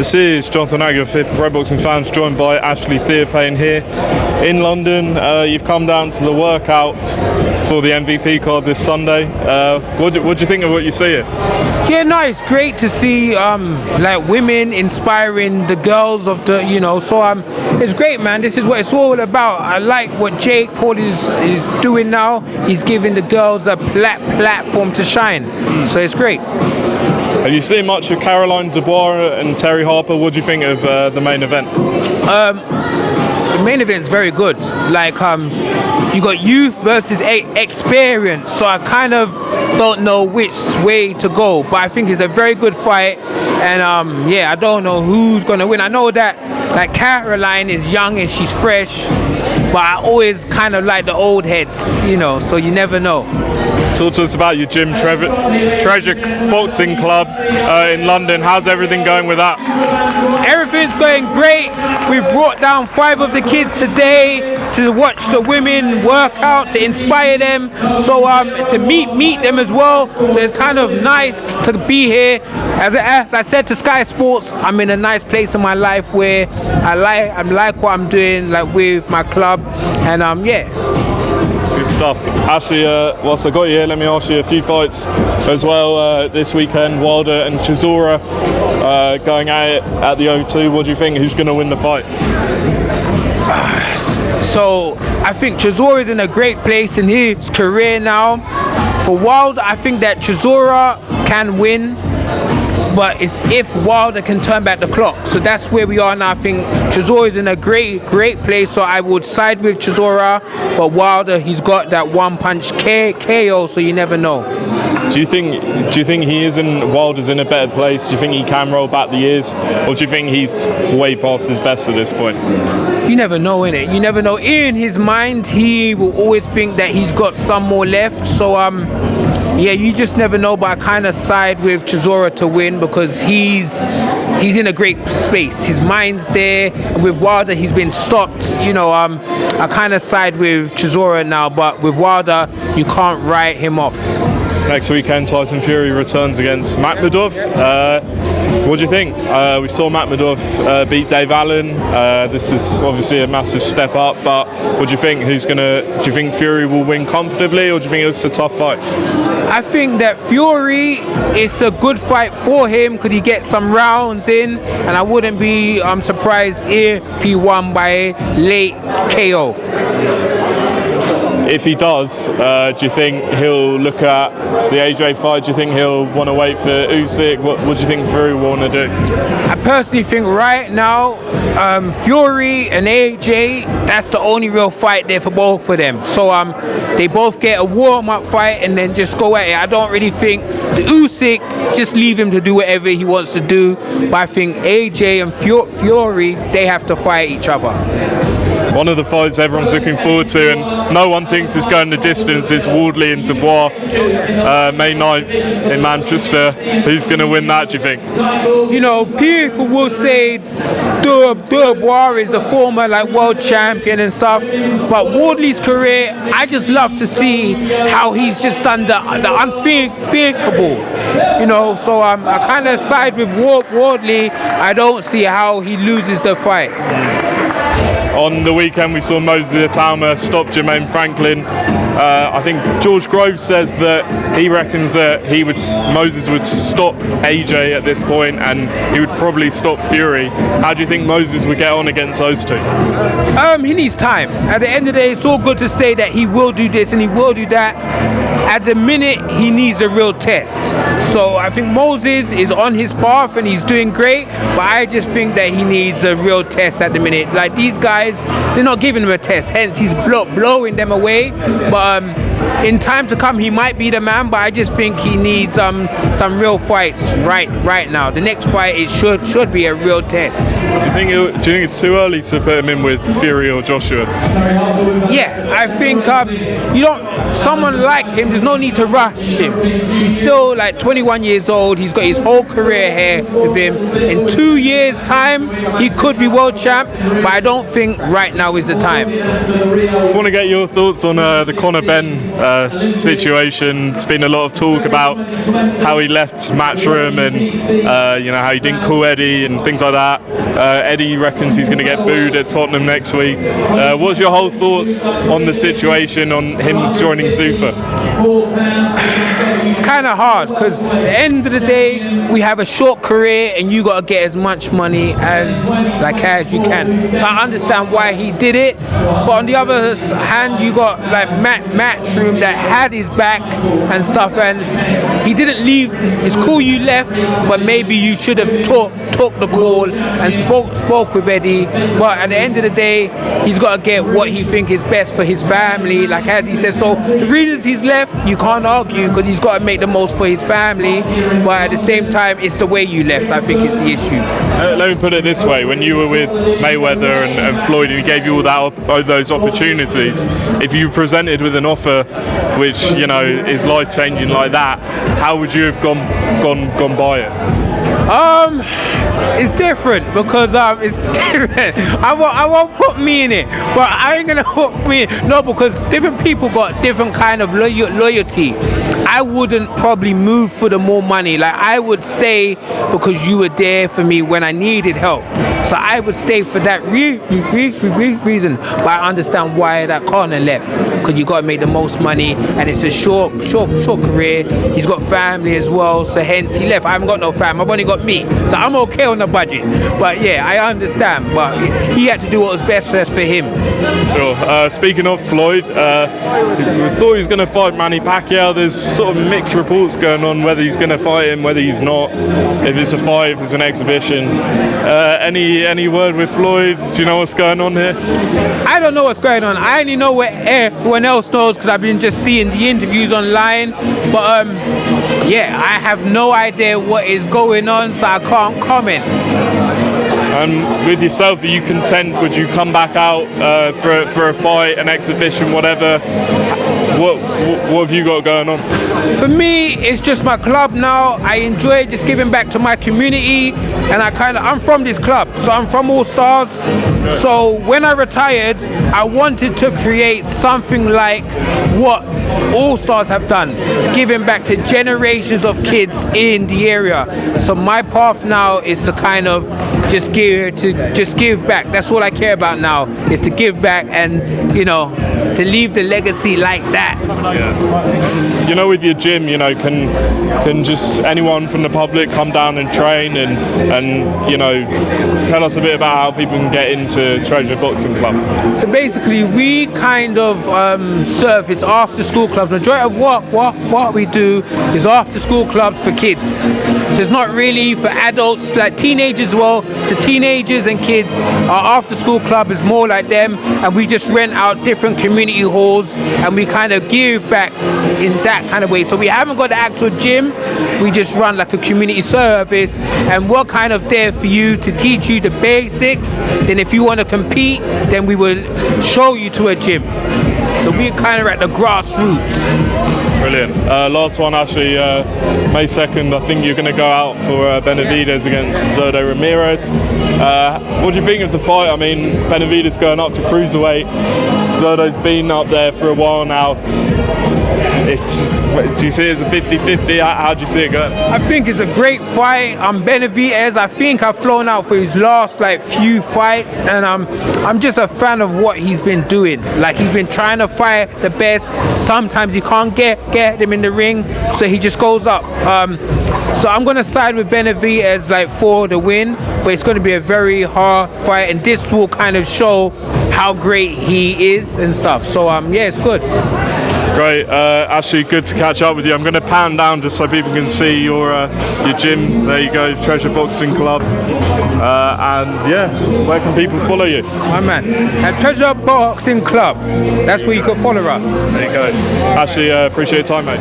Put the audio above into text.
This is Jonathan Agger, fifth Pro Boxing Fans, joined by Ashley Theophane here in London. You've come down to the workouts for the MVP card this Sunday. What do you think of what you see here? Yeah, no, it's great to see like women inspiring the girls of the, so it's great, man. This is what it's all about. I like what Jake Paul is doing now. He's giving the girls a platform to shine, so it's great. Have you seen much of Caroline Dubois and Terri Harper? What do you think of the main event? The main event's very good. Like, you got youth versus experience, so I kind of don't know which way to go, but I think it's a very good fight, and I don't know who's gonna win. I know that like Caroline is young and she's fresh, but I always kind of like the old heads, so you never know. Talk to us about your gym, Treasure Boxing Club in London. How's everything going with that? Everything's going great. We brought down 5 of the kids today to watch the women work out, to inspire them, so to meet them as well. So it's kind of nice to be here. As I said to Sky Sports, I'm in a nice place in my life where I like what I'm doing, like with my club, and Good stuff. Ashley, whilst I got you here, let me ask you a few fights as well this weekend. Wilder and Chisora going at it at the O2. What do you think? Who's going to win the fight? So I think Chisora is in a great place in his career now. For Wilder, I think that Chisora can win, but it's if Wilder can turn back the clock. So that's where we are now. I think Chisora is in a great place, so I would side with Chisora, but Wilder, he's got that one-punch KO, so you never know. Do you think Wilder's in a better place? Do you think he can roll back the years, or do you think he's way past his best at this point? You never know, innit? You never know. In his mind, he will always think that he's got some more left, so you just never know, but I kind of side with Chisora to win because he's in a great space. His mind's there. And with Wilder, he's been stopped. I kind of side with Chisora now, but with Wilder, you can't write him off. Next weekend, Tyson Fury returns against Makhmudov. What do you think? We saw Makhmudov beat Dave Allen. This is obviously a massive step up, but what do you think? Do you think Fury will win comfortably, or do you think it's a tough fight? I think that Fury is a good fight for him. Could he get some rounds in? And I wouldn't be surprised if he won by late KO. If he does, do you think he'll look at the AJ fight? Do you think he'll want to wait for Usyk? What do you think Fury will want to do? I personally think right now, Fury and AJ, that's the only real fight there for both of them. So they both get a warm-up fight and then just go at it. I don't really think the Usyk, just leave him to do whatever he wants to do. But I think AJ and Fury, they have to fight each other. One of the fights everyone's looking forward to, and no one thinks is going the distance, is Wardley and Dubois, May 9th in Manchester. Who's going to win that, do you think? People will say Dubois is the former world champion and stuff, but Wardley's career, I just love to see how he's just done the unthinkable. So I kind of side with Wardley. I don't see how he loses the fight. On the weekend, we saw Moses Itauma stop Jermaine Franklin. I think George Groves says that he reckons that Moses would stop AJ at this point, and he would probably stop Fury. How do you think Moses would get on against those two? He needs time. At the end of the day, it's all good to say that he will do this and he will do that. At the minute, he needs a real test. So I think Moses is on his path and he's doing great, but I just think that he needs a real test at the minute. Like, these guys, they're not giving him a test, hence he's blowing them away. But in time to come, he might be the man, but I just think he needs some real fights right now. The next fight, it should be a real test. Do you think it's too early to put him in with Fury or Joshua? Yeah, I think someone like him, there's no need to rush him. He's still 21 years old. He's got his whole career ahead with him. In 2 years' time, he could be world champ, but I don't think right now is the time. Just want to get your thoughts on the Conor Benn situation. It's been a lot of talk about how he left Matchroom and you know, how he didn't call Eddie and things like that. Eddie reckons he's going to get booed at Tottenham next week. What's your whole thoughts on the situation, on him joining Zuffa? It's kind of hard because at the end of the day, we have a short career and you got to get as much money as you can. So I understand why he did it, but on the other hand, you got like Matchroom that had his back and stuff, and he didn't leave. It's cool you left, but maybe you should have took the call and spoke with Eddie. But at the end of the day, he's got to get what he thinks is best for his family, like as he said. So the reasons he's left, you can't argue, because he's got to make the most for his family. But at the same time, it's the way you left, I think, is the issue. Let me put it this way: when you were with Mayweather and Floyd, and he gave you all those opportunities, if you presented with an offer which, you know, is life changing like that, how would you have gone by it? It's different because it's different. I won't put me in it, but I ain't gonna put me in. No, because different people got different kind of loyalty. I wouldn't probably move for the more money. Like, I would stay because you were there for me when I needed help. So I would stay for that reason. But I understand why that Conor left, because you got to make the most money, and it's a short career. He's got family as well, so hence he left. I haven't got no fam. I've only got me, so I'm okay on the budget. But yeah, I understand. But he had to do what was best for him. Sure. Speaking of Floyd, we thought he was going to fight Manny Pacquiao. There's sort of mixed reports going on whether he's going to fight him, whether he's not, if it's a fight, if it's an exhibition. Any word with Floyd? Do you know what's going on here? I don't know what's going on. I only know what everyone else knows because I've been just seeing the interviews online. But yeah, I have no idea what is going on, so I can't comment. With yourself, are you content? Would you come back out for a fight, an exhibition, whatever? What have you got going on? For me, it's just my club now. I enjoy just giving back to my community, and I'm from this club, so I'm from All Stars. So when I retired, I wanted to create something like what All Stars have done, giving back to generations of kids in the area. So my path now is to kind of just give back. That's all I care about now, is to give back and, you know, to leave the legacy like that. Yeah. You know, with your gym, you know, can just anyone from the public come down and train and you know, tell us a bit about how people can get into Treasure Boxing Club? So basically, we kind of service after school clubs. Majority of what we do is after school clubs for kids. So it's not really for adults, like teenagers as well. So teenagers and kids, our after school club is more like them, and we just rent out different community halls and we kind of give back in that kind of way. So we haven't got the actual gym, we just run like a community service, and we're kind of there for you to teach you the basics. Then if you want to compete, then we will show you to a gym. So we're kind of at the grassroots. Brilliant. Last one, actually, May 2nd, I think you're going to go out for Benavidez against Zurdo Ramirez. What do you think of the fight? I mean, Benavidez going up to cruiserweight. Zurdo's been up there for a while now. Do you see it as a 50-50? How do you see it going? I think it's a great fight. Benavidez, I think I've flown out for his last few fights, and I'm just a fan of what he's been doing. Like, he's been trying to fight the best. Sometimes he can't get him in the ring, so he just goes up. So I'm gonna side with Benavidez for the win, but it's gonna be a very hard fight, and this will kind of show how great he is and stuff. So yeah, it's good. Great, Ashley, good to catch up with you. I'm going to pan down just so people can see your gym. There you go, Treasure Boxing Club. And yeah, where can people follow you? My man, at Treasure Boxing Club. That's where you can follow us. There you go. Ashley, appreciate your time, mate.